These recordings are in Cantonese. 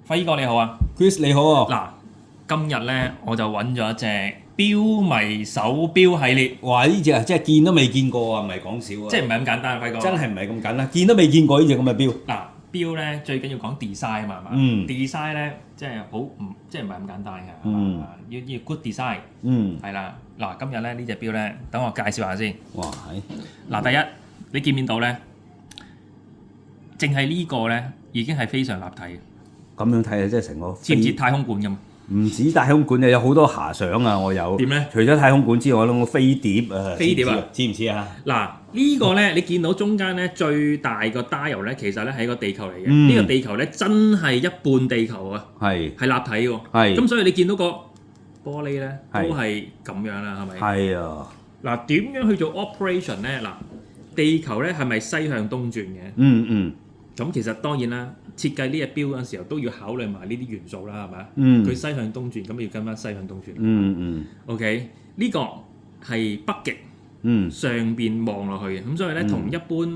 輝哥你好啊 Chris 你好喎，嗱，今日咧我就揾咗一隻標迷手錶系列，哇！呢只啊，真係見都未見過啊，唔係講笑啊，即係唔係咁簡單啊，輝哥。真係唔係咁簡單，見都未見過呢只咁嘅錶。嗱，錶咧最緊要講 design 啊嘛，係嘛？design 咧即係好唔即係唔係咁簡單嘅，係嘛要 good design。係啦。嗱，今日咧呢隻錶咧，等我介紹下先。哇，係嗱，第一你見唔見到咧？淨係呢個咧已經係非常立體嘅，咁樣睇啊，真係成個似唔似太空館咁？唔止太空館啊，有好多遐想啊！我有點咧？除咗太空館之外，我諗個飛碟啊，飛碟啊，似唔似啊？嗱，呢個咧你見到中間咧最大個 dial 咧，其實咧係一個地球嚟嘅。呢個地球咧真係一半地球啊，係立體喎。係咁所以你見到個玻璃咧都係咁樣啦，係咪？係啊。嗱，點樣去做 operation 咧？嗱，地球咧係咪西向東轉嘅？咁其實當然啦，設計呢隻錶嗰陣時候都要考慮埋呢啲元素啦，係咪？佢西向東轉，咁要跟翻西向東轉。OK， 呢個係北極。上邊望落去嘅，咁所以咧同一般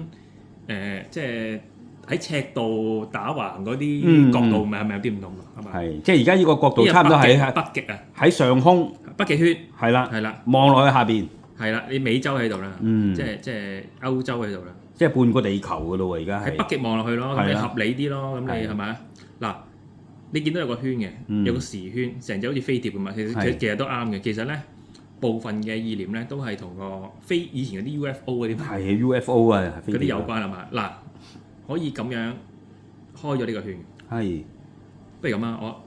即係喺赤道打橫嗰啲角度，係咪有啲唔同㗎？係咪？係，即係而家呢個角度差唔多喺北極啊，喺上空北極圈係啦，係啦，望落去下邊係啦，你美洲喺度啦，即係歐洲喺度啦，即係半個地球㗎咯喎，而家係喺北極望落去咯，咁你合理啲咯，咁你係咪啊？嗱，你見到有個圈嘅，有個時圈，成隻好似飛碟咁啊，其實都啱嘅，其實咧。部分嘅意念咧都係同個以前嗰啲 UFO 嗰啲係 UFO 啊，嗰啲有關係嘛？嗱，可以咁樣開咗呢個圈。係，不如咁啊，我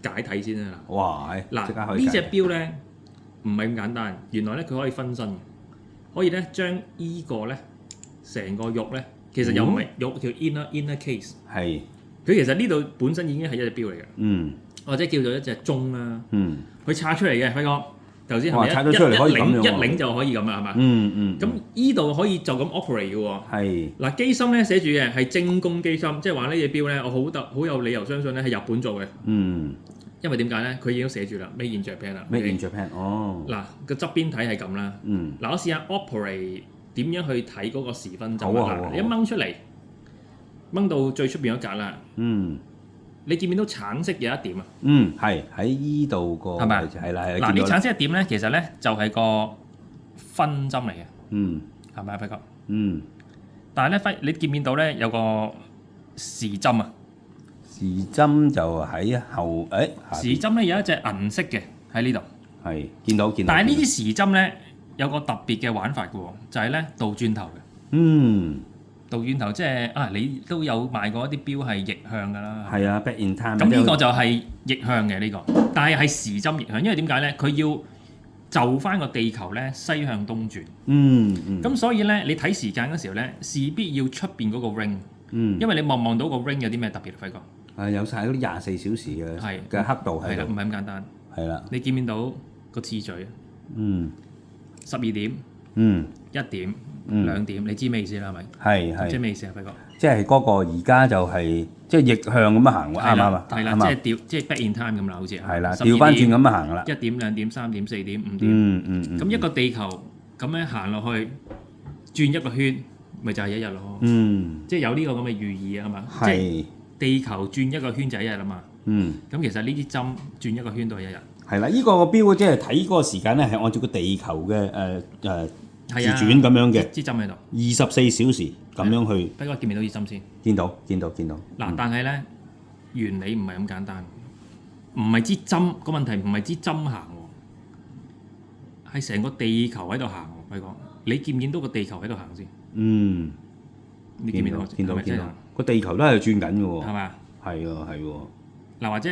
解體先啦。哇！嗱，呢隻錶咧唔係咁簡單，原來咧佢可以分身，可以咧將依個咧成個肉咧，其實又唔係肉條 inner case。係，佢其實呢度本身已經係一隻錶嚟嘅。或者叫做一隻鐘啦。佢拆出嚟嘅，輝哥。頭先係咪一擰就可以咁啦，係嘛？咁依度可以就咁 operate 嘅喎。係。嗱，機芯咧寫住嘅係精工機芯，即係話呢隻錶咧，我好有理由相信咧係日本做嘅。因為點解咧？佢已經寫住啦 ，Made in Japan 啦。Made in Japan。哦。嗱，個側邊睇係咁啦。嗱，我試下 operate 點樣去睇嗰個時分針啦。你一掹出嚟，掹到最出邊嗰格啦。你見唔見到橙色有一點啊？係喺依度個位置，係啦，係。嗱，呢橙色一點咧，其實咧就係個分針嚟嘅。係咪啊，輝哥？但係咧，你見唔見到咧有個時針啊？時針就喺後，時針咧有一隻銀色嘅喺呢度。係，見到。但係呢啲時針咧有個特別嘅玩法嘅喎，就係咧倒轉頭嘅。倒轉頭即係啊！你都有賣過一啲錶係逆向㗎啦。係啊 ，back in time。咁呢個就係逆向嘅呢個，但係時針逆向，因為點解咧？佢要就翻個地球咧西向東轉。咁所以咧，你睇時間嗰時候咧，勢必要出邊嗰個 ring。因為你望到個 ring 有啲咩特別，輝哥？有晒嗰啲24小時嘅刻度喺度。係啦，唔係咁簡單。係啦。你見唔見到個次序？12點。1點。2點，你知咩意思啦？係咪？係。即係咩意思啊，輝哥？即係嗰個而家就係即係逆向咁樣行喎，啱唔啱啊？係啦，即係 back in time 咁啦，好似係啦，調翻轉咁樣行啦。1點、2點、3點、4點、5點。咁一個地球咁樣行落去，轉一個圈，咪就係一日咯。即係有呢個咁嘅寓意啊嘛。即係地球轉一個圈就係一日啦嘛。咁其實呢啲針轉一個圈都係一日。係啦，呢個錶即係睇嗰個時間咧，係按照個地球嘅自轉咁樣嘅，支針喺度，24小時咁樣去。不過見唔見到支針先？見到。嗱，但係咧原理唔係咁簡單，唔係支針個問題，唔係支針行喎，係成個地球喺度行喎。輝哥，你見唔見到個地球喺度行先？你見唔見到？見到。個地球都係轉緊嘅喎。係咪？係喎。嗱，或者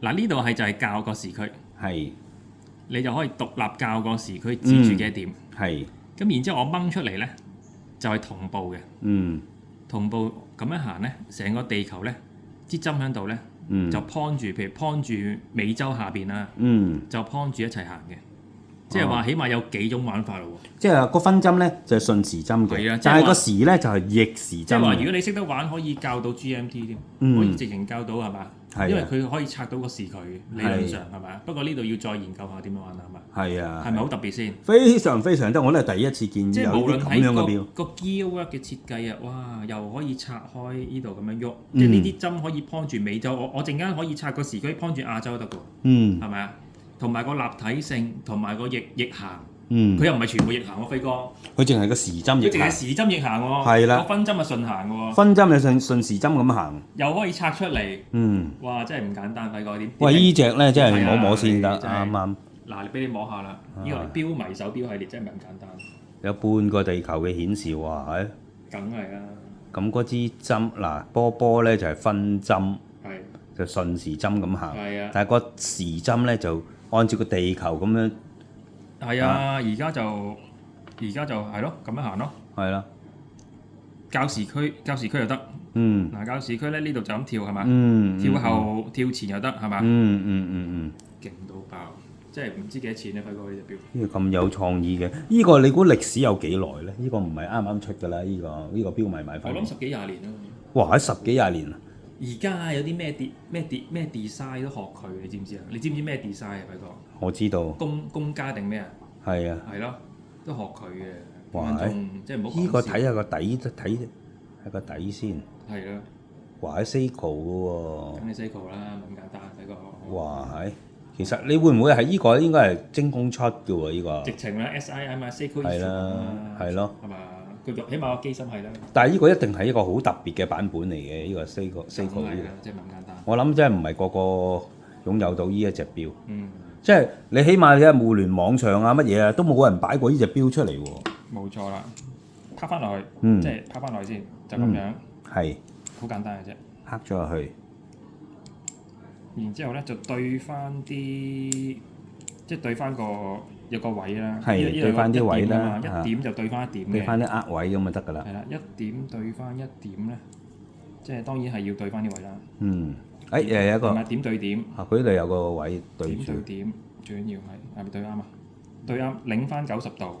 嗱呢度係就係校個時區。係。你就可以獨立校個時區指住幾點，咁然之後我掹出嚟咧就係同步嘅，同步咁樣行咧，成個地球咧支針喺度咧就 point 住，譬如 point 住美洲下邊啦，就 point 住一齊行嘅，即係話起碼有幾種玩法咯喎。即係個分針咧就係順時針嘅，但係個時咧就係逆時針。即係話如果你識得玩，可以校到 GMT 添，可以直情校到係嘛？因為佢可以拆到個時距，理論上係咪啊？不過呢度要再研究下點樣玩啦，係咪？係啊，係咪好特別先？非常非常得，我都係第一次見即係無論有啲咁樣嘅錶。個 gearwork 嘅設計啊，哇！又可以拆開呢度咁樣喐，即係呢啲針可以 point 住美洲，我陣間可以拆個時區 point 住亞洲得㗎喎，係咪啊？同埋個立體性，同埋個逆行。佢又唔係全部逆行喎，飛哥。佢淨係個時針逆行。佢淨係時針逆行喎。係啦。個分針係順行喎。分針係順時針咁行。又可以拆出嚟。哇！真係唔簡單，飛哥點？喂，依隻咧真係摸摸先得，啱啱。嗱，俾你摸下啦。呢個標迷手錶系列真係唔簡單。有半個地球嘅顯示喎，係。梗係啦。咁嗰支針嗱波咧就係分針，就順時針咁行。係啊。但係個時針咧就按照個地球咁樣。係啊，而家就係咯，咁樣行咯。係啦。校時區又得。嗱，校時區咧呢度就咁跳係嘛？跳後跳前又得係嘛？勁到爆！即係唔知幾多錢咧，輝哥呢隻錶。呢個咁有創意嘅，呢個你估歷史有幾耐咧？呢個唔係啱啱出㗎啦，呢個錶迷買翻。我諗10幾20年啦。哇！喺10幾20年啊！而家有啲咩 design 都學佢，你知唔知啊？你知唔知咩 design 啊，輝哥？我知道。公家定咩啊？係啊。係咯，都學佢嘅。哇！即係唔好講笑。呢個睇下個底，睇下個底先。係啦。哇！喺 Seiko 嘅喎。梗係 Seiko 啦，咁簡單，輝哥。哇！係。其實你會唔會係呢個應該係精工出嘅喎？呢個。直情啦 ，SIM 嘛 ，Seiko 係啦，係咯。係嘛？佢起碼個機芯係啦。但係呢個一定係一個好特別嘅版本嚟嘅，呢個 Seiko 呢個。即係咁簡單。我諗真係唔係個個擁有到呢一隻錶。即係你起碼你喺互聯網上啊乜嘢啊都冇人擺過呢隻錶出嚟喎。冇錯啦，拍翻落去，即係拍翻落去先，就咁樣。係。好簡單嘅啫。拍咗落去。然之後咧就對翻啲，即係對翻有個位啦。係對翻啲位啦。一點就對翻一點嘅。對翻啲額位咁就得㗎啦。係啦，一點對翻一點咧，即係當然係要對翻啲位啦。又有一個。係咪點對點？佢呢度有個位對住。點對點，最緊要係咪對啱啊？對啱，擰翻90度。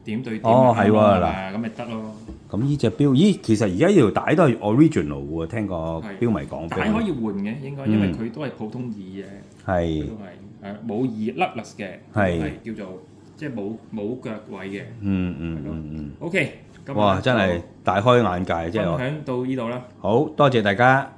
點對點。哦，係喎嗱，咁咪得咯。咁呢隻錶，咦，其實而家呢條帶都係 original 喎，聽個錶迷講。帶可以換嘅，應該，因為佢都係普通耳嘅。係。都係冇耳 nutless 嘅，係叫做即係冇腳位嘅。OK，哇！真係大開眼界，即係。分享到呢度啦。好多謝大家。